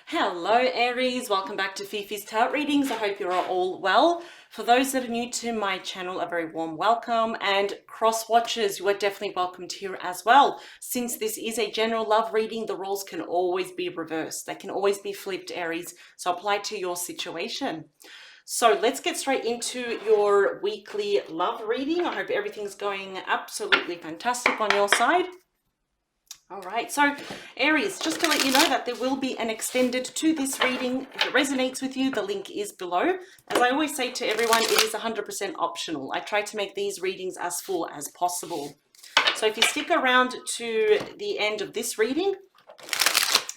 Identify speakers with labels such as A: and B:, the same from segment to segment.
A: Hello Aries, welcome back to Fifi's Tarot Readings. I hope you're all well. For those that are new to my channel, a very warm welcome, and cross watchers, you are definitely welcomed here as well. Since this is a general love reading, the roles can always be reversed. They can always be flipped, Aries, so apply to your situation. So let's get straight into your weekly love reading. I hope everything's going absolutely fantastic on your side. All right, so Aries, just to let you know that there will be an extended to this reading. If it resonates with you, the link is below. As I always say to everyone, it is 100% optional. I try to make these readings as full as possible. So if you stick around to the end of this reading,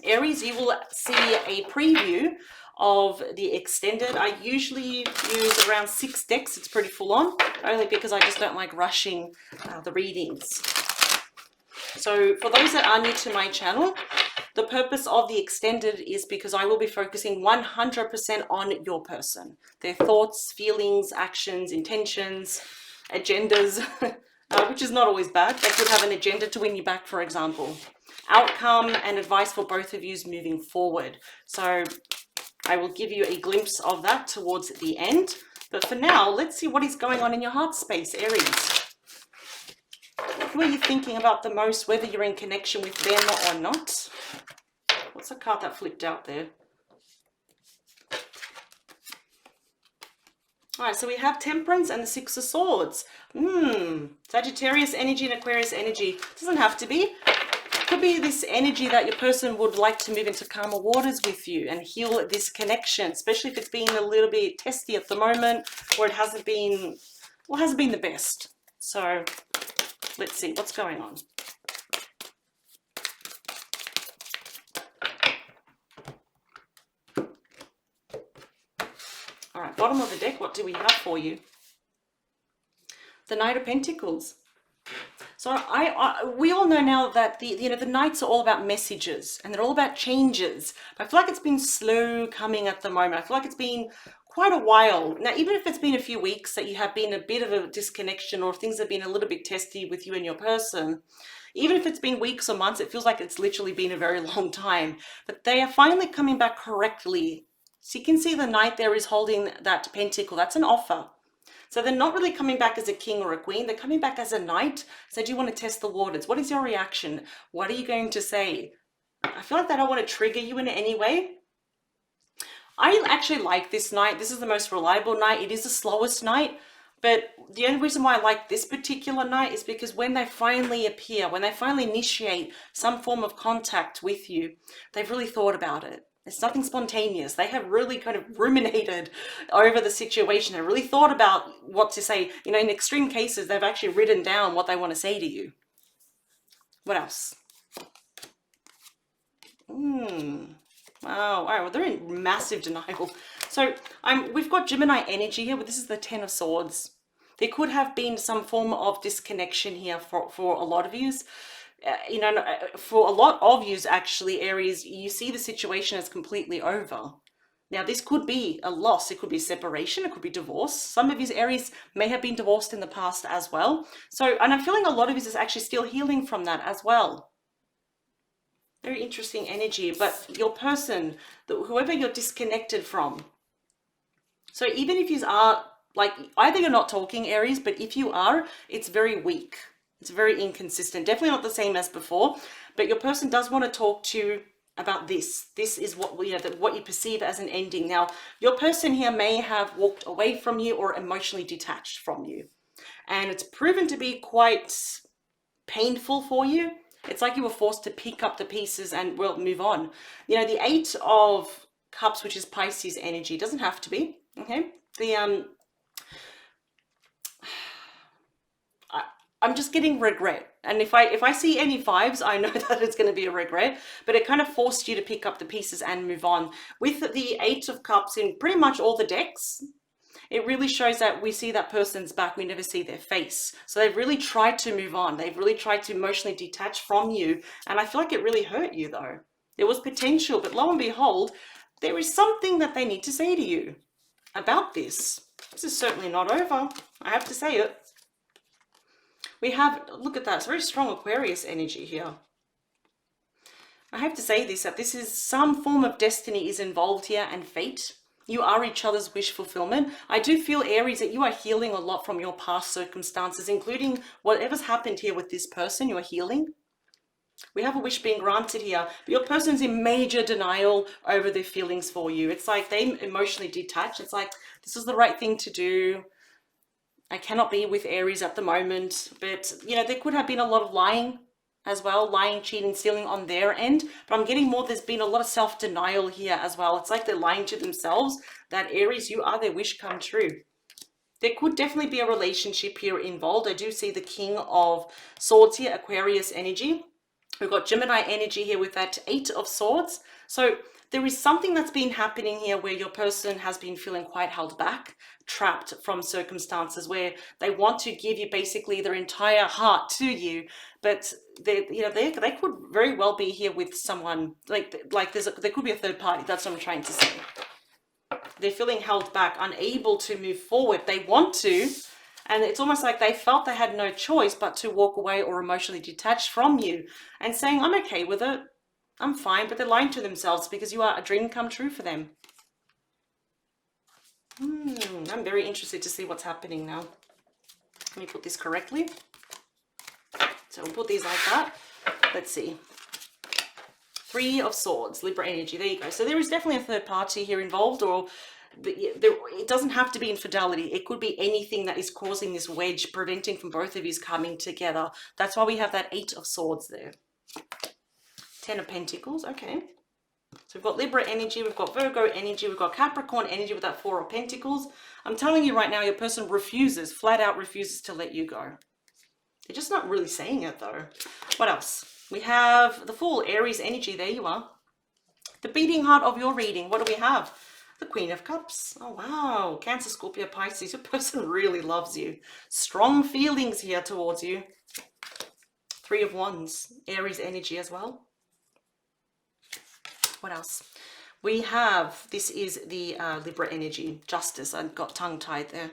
A: Aries, you will see a preview of the extended. I usually use around 6 decks. It's pretty full on, only because I just don't like rushing the readings. So for those that are new to my channel, the purpose of the extended is because I will be focusing 100% on your person, their thoughts, feelings, actions, intentions, agendas, which is not always bad. They could have an agenda to win you back, for example. Outcome and advice for both of you moving forward. So I will give you a glimpse of that towards the end. But for now, let's see what is going on in your heart space, Aries. Who are you thinking about the most, whether you're in connection with them or not? What's the card that flipped out there? All right, so we have Temperance and the Six of Swords. Sagittarius energy and Aquarius energy. Doesn't have to be. It could be this energy that your person would like to move into calmer waters with you and heal this connection, especially if it's been a little bit testy at the moment, or it hasn't been, well, hasn't been the best. So let's see what's going on. All right, bottom of the deck, what do we have for you? The Knight of Pentacles. So we all know now that the Knights are all about messages and they're all about changes. But I feel like it's been slow coming at the moment. I feel like it's been quite a while. Now, even if it's been a few weeks that you have been a bit of a disconnection, or things have been a little bit testy with you and your person, even if it's been weeks or months, it feels like it's literally been a very long time. But they are finally coming back correctly. So you can see the Knight there is holding that pentacle. That's an offer. So they're not really coming back as a king or a queen. They're coming back as a knight. So do you want to test the waters? What is your reaction? What are you going to say? I feel like they don't want to trigger you in any way. I actually like this knight. This is the most reliable knight. It is the slowest knight. But the only reason why I like this particular knight is because when they finally appear, when they finally initiate some form of contact with you, they've really thought about it. It's nothing spontaneous. They have really kind of ruminated over the situation. They really thought about what to say. You know, in extreme cases, they've actually written down what they want to say to you. What else? Wow. All right. Well, they're in massive denial. So we've got Gemini energy here, but this is the Ten of Swords. There could have been some form of disconnection here for a lot of you. You know, for a lot of yous, actually, Aries, you see the situation as completely over. Now, this could be a loss. It could be separation. It could be divorce. Some of yous, Aries, may have been divorced in the past as well. So, and I'm feeling a lot of yous is actually still healing from that as well. Very interesting energy. But your person, whoever you're disconnected from. So even if you are, like, either you're not talking, Aries, but if you are, it's very weak. It's very inconsistent. Definitely not the same as before, but your person does want to talk to you about this. This is what what you perceive as an ending. Now, your person here may have walked away from you or emotionally detached from you. And it's proven to be quite painful for you. It's like you were forced to pick up the pieces and, well, move on. You know, the Eight of Cups, which is Pisces energy, doesn't have to be, okay? I'm just getting regret. And if I see any fives, I know that it's going to be a regret, but it kind of forced you to pick up the pieces and move on. With the Eight of Cups in pretty much all the decks, it really shows that we see that person's back, we never see their face. So they've really tried to move on. They've really tried to emotionally detach from you. And I feel like it really hurt you though. There was potential, but lo and behold, there is something that they need to say to you about this. This is certainly not over. I have to say it. We have, look at that, it's very strong Aquarius energy here. I have to say this, that this is some form of destiny is involved here and fate. You are each other's wish fulfillment. I do feel, Aries, that you are healing a lot from your past circumstances, including whatever's happened here with this person. You are healing. We have a wish being granted here, but your person's in major denial over their feelings for you. It's like they emotionally detach. It's like, this is the right thing to do. I cannot be with Aries at the moment, but you know, there could have been a lot of lying as well, lying, cheating, stealing on their end, but I'm getting more, there's been a lot of self-denial here as well. It's like they're lying to themselves that Aries, you are their wish come true. There could definitely be a relationship here involved. I do see the King of Swords here, Aquarius energy. We've got Gemini energy here with that Eight of Swords. So there is something that's been happening here where your person has been feeling quite held back, trapped from circumstances where they want to give you basically their entire heart to you, but they could very well be here with someone like there could be a third party. That's what I'm trying to say. They're feeling held back, unable to move forward. They want to, and it's almost like they felt they had no choice but to walk away or emotionally detach from you and saying, I'm okay with it, I'm fine, but they're lying to themselves because you are a dream come true for them. I'm very interested to see what's happening now. Let me put this correctly. So we'll put these like that. Let's see. Three of Swords, Libra energy. There you go. So there is definitely a third party here involved, or it doesn't have to be infidelity. It could be anything that is causing this wedge, preventing from both of you coming together. That's why we have that Eight of Swords there. Ten of Pentacles. Okay. So we've got Libra energy, we've got Virgo energy, we've got Capricorn energy with that Four of Pentacles. I'm telling you right now, your person refuses, flat out refuses to let you go. They're just not really saying it though. What else? We have the Fool, Aries energy. There you are. The beating heart of your reading. What do we have? The Queen of Cups. Oh, wow. Cancer, Scorpio, Pisces. Your person really loves you. Strong feelings here towards you. Three of Wands. Aries energy as well. What else? We have, this is the Libra energy. Justice. I got tongue-tied there.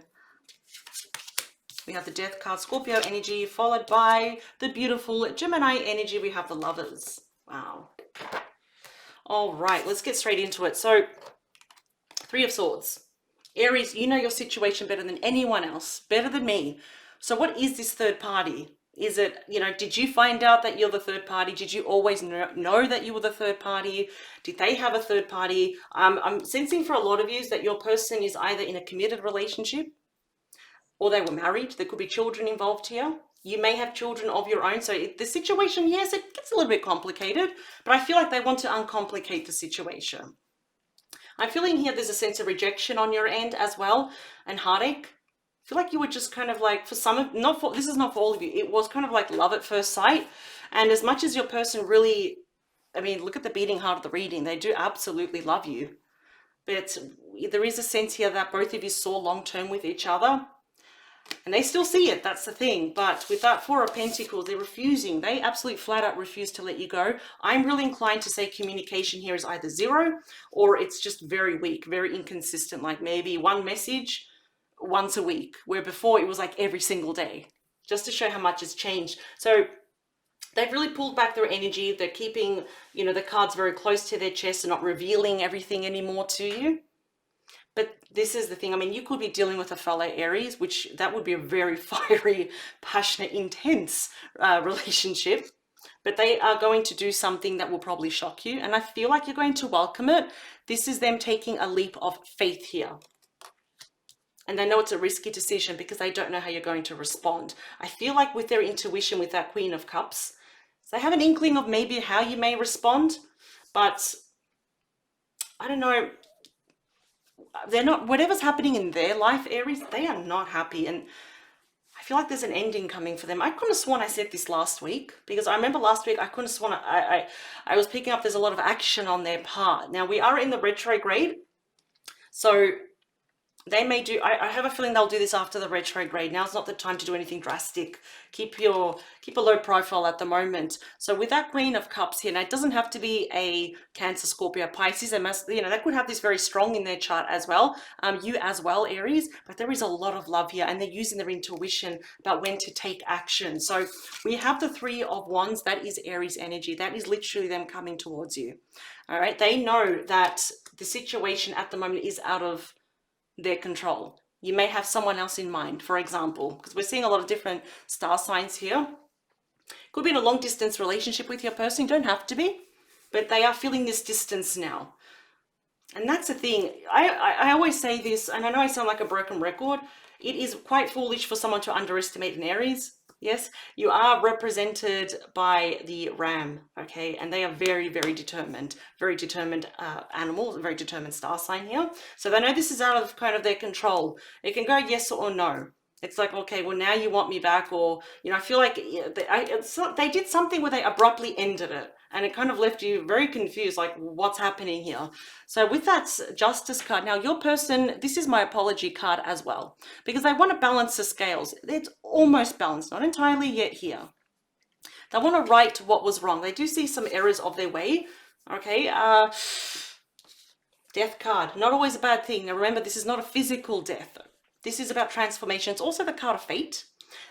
A: We have the Death card, Scorpio energy, followed by the beautiful Gemini energy. We have the Lovers. Wow. All right, let's get straight into it. So, Three of Swords. Aries, you know your situation better than anyone else, better than me. So what is this third party? Is it, you know, did you find out that you're the third party? Did you always know that you were the third party? Did they have a third party? I'm sensing for a lot of you that your person is either in a committed relationship or they were married. There could be children involved here. You may have children of your own. So the situation, yes, it gets a little bit complicated, but I feel like they want to uncomplicate the situation. I'm feeling here there's a sense of rejection on your end as well, and heartache. I feel like you were just kind of like, for some of, this is not for all of you, it was kind of like love at first sight. And as much as your person really, I mean, look at the beating heart of the reading, they do absolutely love you. But there is a sense here that both of you saw long-term with each other. And they still see it, that's the thing. But with that Four of Pentacles, they're refusing. They absolutely flat out refuse to let you go. I'm really inclined to say communication here is either zero or it's just very weak, very inconsistent. Like maybe one message once a week, where before it was like every single day, just to show how much has changed. So they've really pulled back their energy. They're keeping, you know, the cards very close to their chest and not revealing everything anymore to you. But this is the thing, I mean, you could be dealing with a fellow Aries, which that would be a very fiery, passionate, intense relationship. But they are going to do something that will probably shock you. And I feel like you're going to welcome it. This is them taking a leap of faith here. And they know it's a risky decision because they don't know how you're going to respond. I feel like with their intuition, with that Queen of Cups, they have an inkling of maybe how you may respond. But I don't know. They're not, whatever's happening in their life, Aries, they are not happy. And I feel like there's an ending coming for them. I could have sworn I said this last week, because I remember last week I couldn't have sworn I was picking up there's a lot of action on their part. Now we are in the retrograde, so They may do, I have a feeling they'll do this after the retrograde. Now's not the time to do anything drastic. Keep a low profile at the moment. So with that Queen of Cups here, now it doesn't have to be a Cancer, Scorpio, Pisces. They must, you know, they could have this very strong in their chart as well. You as well, Aries, but there is a lot of love here and they're using their intuition about when to take action. So we have the Three of Wands. That is Aries energy. That is literally them coming towards you. All right. They know that the situation at the moment is out of their control. You may have someone else in mind, for example, because we're seeing a lot of different star signs here. Could be in a long distance relationship with your person. You don't have to be, but they are feeling this distance now. And that's the thing. I always say this, and I know I sound like a broken record. It is quite foolish for someone to underestimate an Aries. Yes, you are represented by the ram, okay? And they are very, very determined animals, a very determined star sign here. So they know this is out of kind of their control. It can go yes or no. It's like, okay, well, now you want me back, or, you know, I feel like they did something where they abruptly ended it, and it kind of left you very confused, like, what's happening here? So with that Justice card, now your person, this is my apology card as well, because they want to balance the scales. It's almost balanced, not entirely yet here. They want to right what was wrong. They do see some errors of their way, okay? Death card, not always a bad thing. Now remember, this is not a physical death. This is about transformation. It's also the card of fate.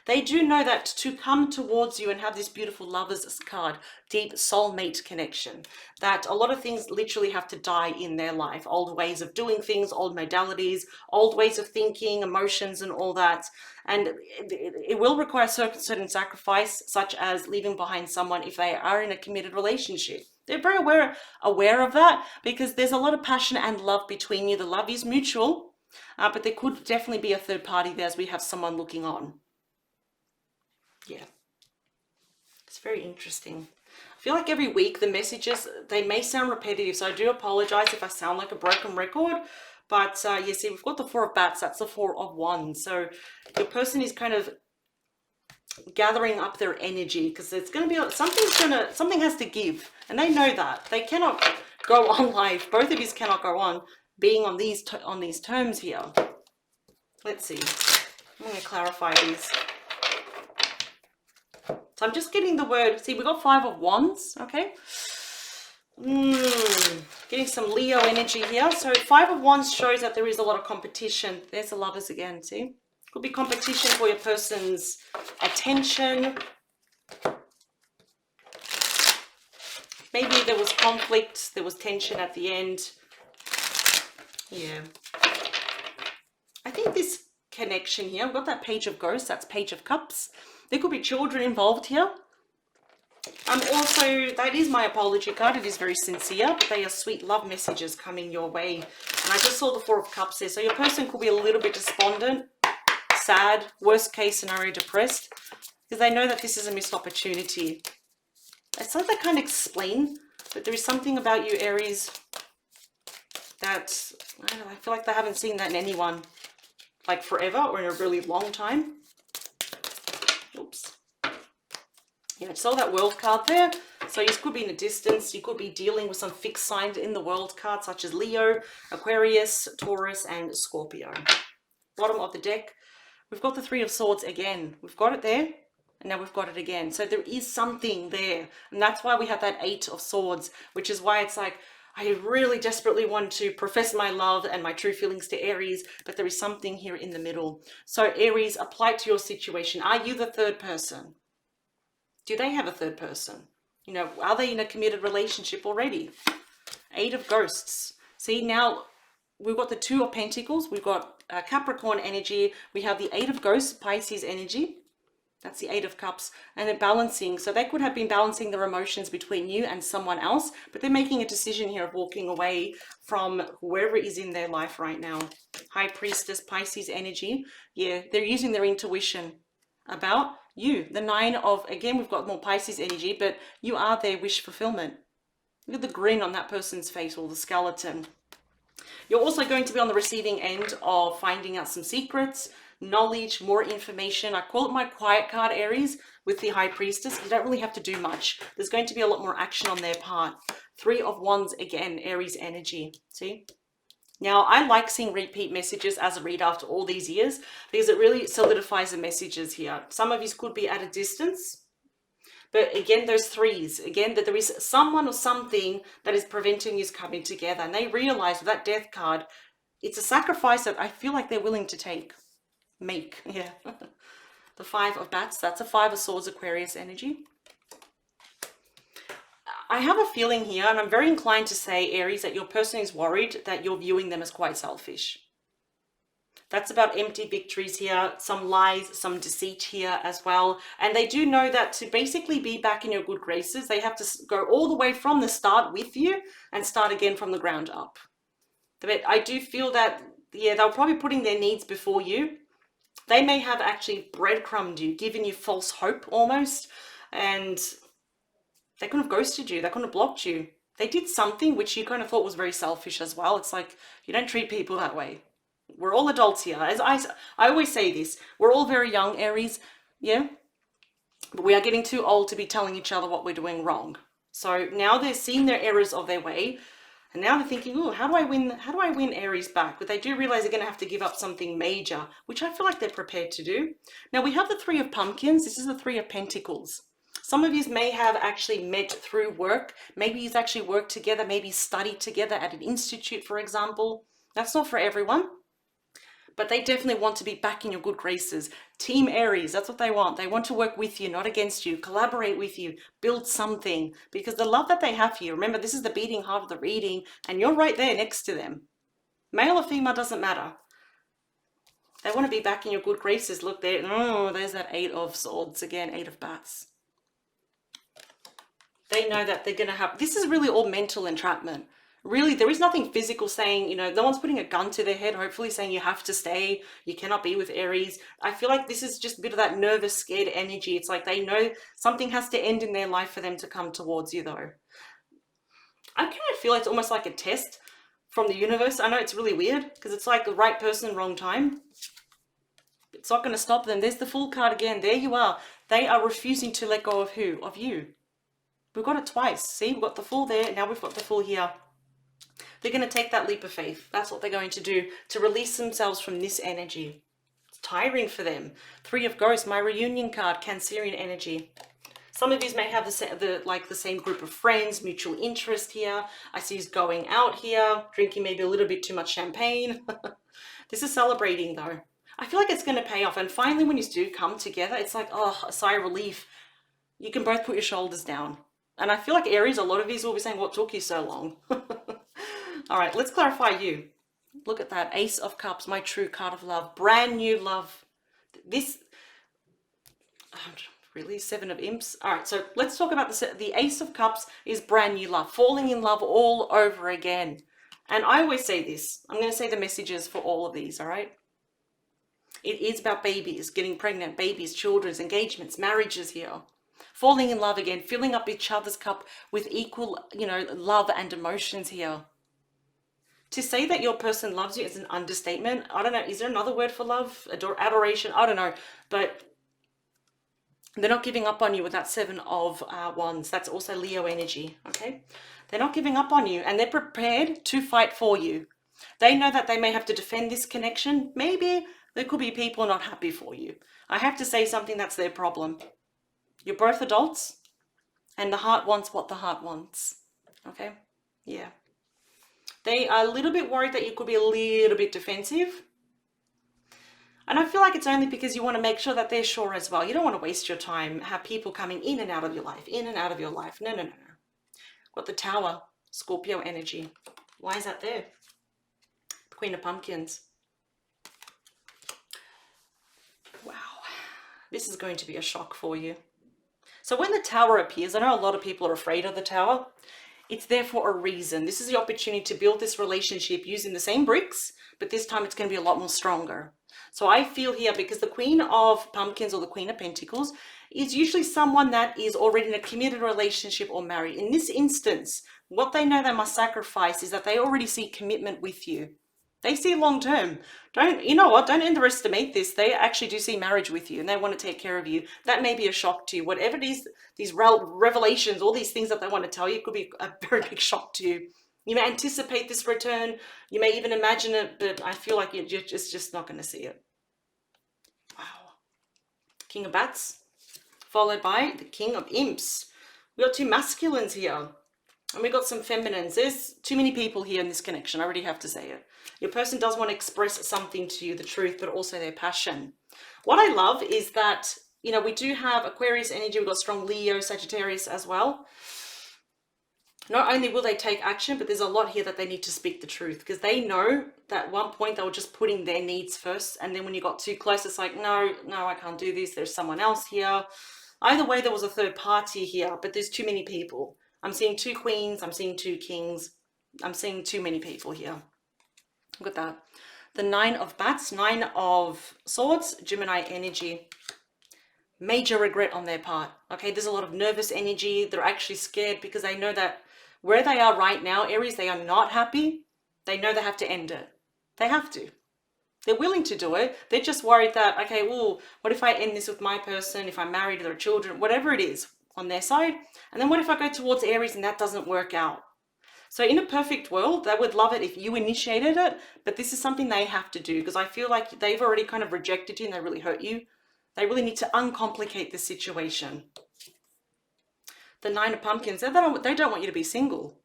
A: They do know that to come towards you and have this beautiful Lovers card, deep soulmate connection, that a lot of things literally have to die in their life. Old ways of doing things, old modalities, old ways of thinking, emotions and all that. And it will require certain sacrifice, such as leaving behind someone if they are in a committed relationship. They're very aware of that, because there's a lot of passion and love between you. The love is mutual. But there could definitely be a third party there as we have someone looking on. Yeah. It's very interesting. I feel like every week the messages, they may sound repetitive, so I do apologize if I sound like a broken record. But yeah, see, we've got the Four of Bats, that's the Four of Wands. So your person is kind of gathering up their energy, because it's going to be, something has to give. And they know that. They cannot go on life. Both of you cannot go on being on these terms here. Let's see. I'm going to clarify these. So I'm just getting the word. See, we got Five of Wands. Okay. Getting some Leo energy here. So Five of Wands shows that there is a lot of competition. There's the Lovers again. See, could be competition for your person's attention. Maybe there was conflict. There was tension at the end. Yeah, I think this connection here, we've got that Page of Ghosts, that's Page of Cups. There could be children involved here. Also, that is my apology card. It is very sincere, but they are sweet love messages coming your way. And I just saw the Four of Cups there. So your person could be a little bit despondent, sad, worst case scenario, depressed, because they know that this is a missed opportunity. It's like they can't explain, but there is something about you, Aries, that I don't know, I feel like they haven't seen that in anyone like forever or in a really long time. Oops. You know, saw that World card there. So you could be in a distance. You could be dealing with some fixed signs in the World card, such as Leo, Aquarius, Taurus, and Scorpio. Bottom of the deck, we've got the Three of Swords again. We've got it there, and now we've got it again. So there is something there. And that's why we have that Eight of Swords, which is why it's like, I really desperately want to profess my love and my true feelings to Aries, but there is something here in the middle. So Aries, apply it to your situation. Are you the third person? Do they have a third person? You know, are they in a committed relationship already? Eight of Ghosts. See, now we've got the Two of Pentacles. We've got Capricorn energy. We have the Eight of Ghosts, Pisces energy. That's the Eight of Cups, and they're balancing. So they could have been balancing their emotions between you and someone else, but they're making a decision here of walking away from whoever is in their life right now. High Priestess, Pisces energy. Yeah, they're using their intuition about you. The Nine of, again, we've got more Pisces energy, but you are their wish fulfillment. Look at the grin on that person's face, or the skeleton. You're also going to be on the receiving end of finding out some secrets, knowledge, more information. I call it my quiet card, Aries, with the High Priestess. You don't really have to do much. There's going to be a lot more action on their part. Three of Wands again, Aries energy. See? Now, I like seeing repeat messages as a read after all these years because it really solidifies the messages here. Some of you could be at a distance, but again, those threes, again, that there is someone or something that is preventing you coming together. And they realize with that death card, it's a sacrifice that I feel like they're willing to make, yeah. The Five of Bats, that's a Five of Swords Aquarius energy. I have a feeling here, and I'm very inclined to say, Aries, that your person is worried that you're viewing them as quite selfish. That's about empty victories here, some lies, some deceit here as well. And they do know that to basically be back in your good graces, they have to go all the way from the start with you and start again from the ground up. But I do feel that, yeah, they're probably putting their needs before you. They may have actually breadcrumbed you, given you false hope almost, and they couldn't have ghosted you, they couldn't have blocked you. They did something which you kind of thought was very selfish as well. It's like, you don't treat people that way. We're all adults here. As I always say this, we're all very young, Aries, yeah? But we are getting too old to be telling each other what we're doing wrong. So now they're seeing their errors of their way, and now they're thinking, oh, how do I win Aries back? But they do realize they're going to have to give up something major, which I feel like they're prepared to do. Now we have the Three of Pumpkins. This is the Three of Pentacles. Some of you may have actually met through work. Maybe you've actually worked together, maybe studied together at an institute, for example. That's not for everyone. But they definitely want to be back in your good graces. Team Aries, that's what they want. They want to work with you, not against you, collaborate with you, build something. Because the love that they have for you, remember, this is the beating heart of the reading, and you're right there next to them. Male or female doesn't matter. They want to be back in your good graces. Look there. Oh, there's that Eight of Swords again, Eight of Bats. They know that they're going to have, this is really all mental entrapment. Really, there is nothing physical saying, you know, no one's putting a gun to their head, hopefully saying you have to stay, you cannot be with Aries. I feel like this is just a bit of that nervous, scared energy. It's like they know something has to end in their life for them to come towards you, though. I kind of feel it's almost like a test from the universe. I know it's really weird because it's like the right person, wrong time. It's not going to stop them. There's the Fool card again. There you are. They are refusing to let go of who? Of you. We've got it twice. See, we've got the Fool there. Now we've got the Fool here. They're going to take that leap of faith. That's what they're going to do to release themselves from this energy. It's tiring for them. Three of Ghosts, my reunion card, Cancerian energy. Some of you may have the same group of friends, mutual interest here. I see you going out here, drinking maybe a little bit too much champagne. This is celebrating though. I feel like it's going to pay off. And finally, when you do come together, it's like, oh, a sigh of relief. You can both put your shoulders down. And I feel like Aries, a lot of these will be saying, what took you so long? All right, let's clarify you. Look at that. Ace of Cups, my true card of love. Brand new love. This, really, Seven of Imps. All right, so let's talk about the Ace of Cups is brand new love. Falling in love all over again. And I always say this. I'm going to say the messages for all of these, all right? It is about babies, getting pregnant, babies, children's, engagements, marriages here. Falling in love again, filling up each other's cup with equal, you know, love and emotions here. To say that your person loves you is an understatement. I don't know, is there another word for love? Adoration? I don't know. But they're not giving up on you with that Seven of Wands. That's also Leo energy, okay? They're not giving up on you, and they're prepared to fight for you. They know that they may have to defend this connection. Maybe there could be people not happy for you. I have to say something, that's their problem. You're both adults, and the heart wants what the heart wants, okay? Yeah. They are a little bit worried that you could be a little bit defensive. And I feel like it's only because you want to make sure that they're sure as well. You don't want to waste your time, have people coming in and out of your life, in and out of your life. No, no, no, no. Got the Tower, Scorpio energy. Why is that there? The Queen of Pumpkins. Wow. This is going to be a shock for you. So when the Tower appears, I know a lot of people are afraid of the Tower. It's there for a reason. This is the opportunity to build this relationship using the same bricks, but this time it's going to be a lot more stronger. So I feel here, because the Queen of Pumpkins or the Queen of Pentacles is usually someone that is already in a committed relationship or married. In this instance, what they know they must sacrifice is that they already see commitment with you. They see long term. You know what? Don't underestimate this. They actually do see marriage with you and they want to take care of you. That may be a shock to you. Whatever these revelations, all these things that they want to tell you, could be a very big shock to you. You may anticipate this return. You may even imagine it, but I feel like you're just not going to see it. Wow. King of Bats, followed by the King of Imps. We got two masculines here, and we got some feminines. There's too many people here in this connection. I already have to say it. Your person does want to express something to you, the truth, but also their passion. What I love is that, you know, we do have Aquarius energy. We've got strong Leo, Sagittarius as well. Not only will they take action, but there's a lot here that they need to speak the truth, because they know that at one point they were just putting their needs first. And then when you got too close, it's like, no, I can't do this. There's someone else here. Either way, there was a third party here, but there's too many people. I'm seeing two queens. I'm seeing two kings. I'm seeing too many people here. Look at that. The Nine of Bats, Nine of Swords, Gemini energy. Major regret on their part. Okay, there's a lot of nervous energy. They're actually scared because they know that where they are right now, Aries, they are not happy. They know they have to end it. They have to. They're willing to do it. They're just worried that, okay, well, what if I end this with my person, if I'm married, there are children, whatever it is on their side. And then what if I go towards Aries and that doesn't work out? So in a perfect world, they would love it if you initiated it, but this is something they have to do, because I feel like they've already kind of rejected you and they really hurt you. They really need to uncomplicate the situation. The Nine of Pumpkins, they don't want you to be single.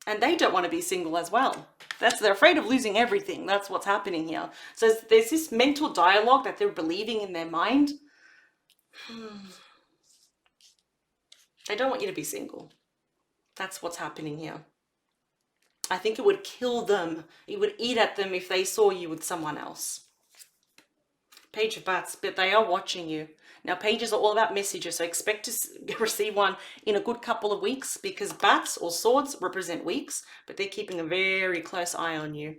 A: And they don't want to be single as well. They're afraid of losing everything. That's what's happening here. So there's this mental dialogue that they're believing in their mind. They don't want you to be single. That's what's happening here. I think it would kill them. It would eat at them if they saw you with someone else. Page of Bats, but they are watching you. Now, pages are all about messages, so expect to receive one in a good couple of weeks, because bats or swords represent weeks, but they're keeping a very close eye on you.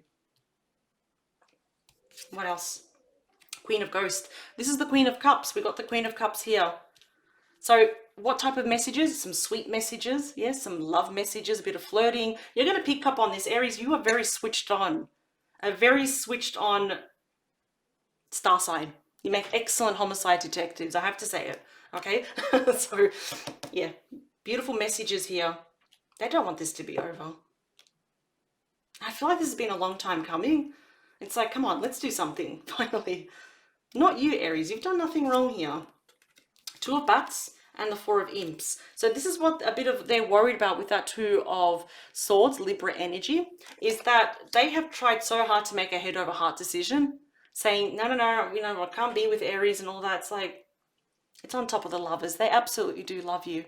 A: What else? Queen of Ghost. This is the Queen of Cups. We got the Queen of Cups here. So what type of messages? Some sweet messages, yes, some love messages, a bit of flirting. You're going to pick up on this, Aries. You are very switched on. A very switched on star sign. You make excellent homicide detectives, I have to say it. Okay, so yeah, beautiful messages here. They don't want this to be over. I feel like this has been a long time coming. It's like, come on, let's do something finally. Not you, Aries. You've done nothing wrong here. Two of Bats and the Four of Imps. So this is what a bit of they're worried about with that Two of Swords, Libra energy, is that they have tried so hard to make a head over heart decision, saying, no, you know, I can't be with Aries and all that. It's like, it's on top of the lovers. They absolutely do love you.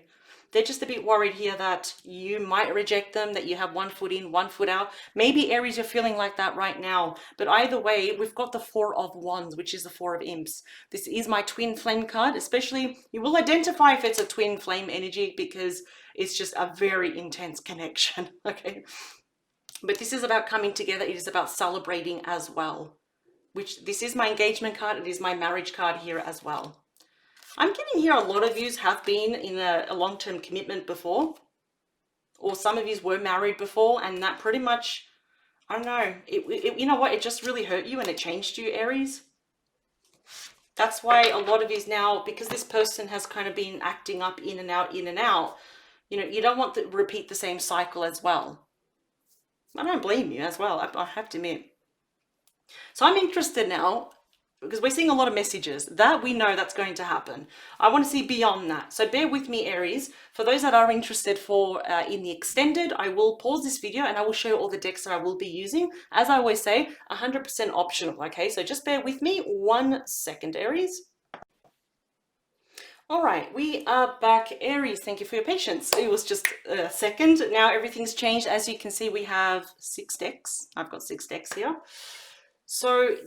A: They're just a bit worried here that you might reject them, that you have 1 foot in, 1 foot out. Maybe Aries, you're feeling like that right now. But either way, we've got the Four of Wands, which is the Four of Imps. This is my twin flame card. Especially, you will identify if it's a twin flame energy, because it's just a very intense connection, okay? But this is about coming together. It is about celebrating as well. Which, this is my engagement card. It is my marriage card here as well. I'm getting here a lot of yous have been in a long-term commitment before, or some of yous were married before, and that pretty much, I don't know, you know what, it just really hurt you and it changed you, Aries. That's why a lot of yous now, because this person has kind of been acting up in and out, you know, you don't want to repeat the same cycle as well. I don't blame you as well, I have to admit. So I'm interested now, because we're seeing a lot of messages that we know that's going to happen. I want to see beyond that. So bear with me, Aries. For those that are interested for in the extended, I will pause this video and I will show you all the decks that I will be using. As I always say, 100% optional. Okay, so just bear with me 1 second, Aries. All right, we are back, Aries. Thank you for your patience. It was just a second. Now everything's changed. As you can see, we have 6 decks. I've got 6 decks here. So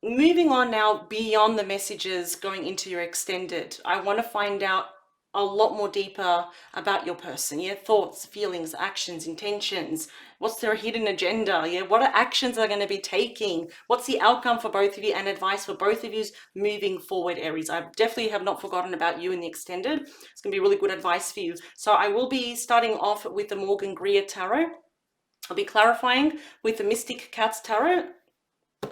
A: moving on now beyond the messages going into your extended, I want to find out a lot more deeper about your person. Yeah, thoughts, feelings, actions, intentions. What's their hidden agenda? Yeah, what are actions they're going to be taking? What's the outcome for both of you, and advice for both of you moving forward, Aries? I definitely have not forgotten about you in the extended. It's going to be really good advice for you. So I will be starting off with the Morgan Greer Tarot. I'll be clarifying with the Mystic Cats Tarot.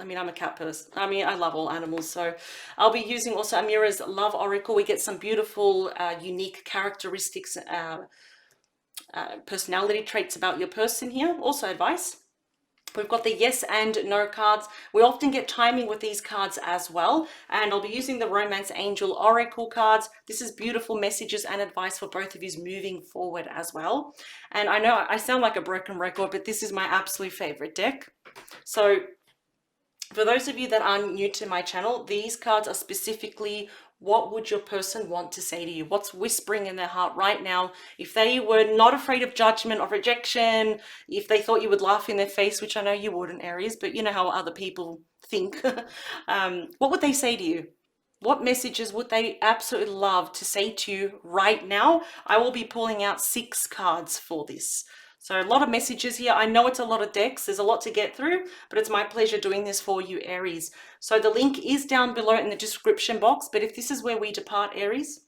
A: I mean, I'm a cat person. I mean, I love all animals. So I'll be using also Amira's Love Oracle. We get some beautiful, unique characteristics personality traits about your person here. Also advice. We've got the yes and no cards. We often get timing with these cards as well. And I'll be using the Romance Angel Oracle cards. This is beautiful messages and advice for both of you moving forward as well. And I know I sound like a broken record, but this is my absolute favorite deck. So for those of you that are new to my channel, these cards are specifically what would your person want to say to you? What's whispering in their heart right now? If they were not afraid of judgment, of rejection, if they thought you would laugh in their face, which I know you wouldn't, Aries, but you know how other people think, what would they say to you? What messages would they absolutely love to say to you right now? I will be pulling out 6 cards for this. So a lot of messages here. I know it's a lot of decks. There's a lot to get through, but it's my pleasure doing this for you, Aries. So the link is down below in the description box. But if this is where we depart, Aries,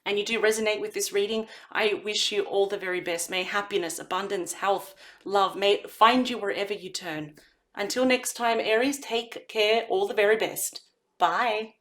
A: and you do resonate with this reading, I wish you all the very best. May happiness, abundance, health, love, may it find you wherever you turn. Until next time, Aries, take care. All the very best. Bye.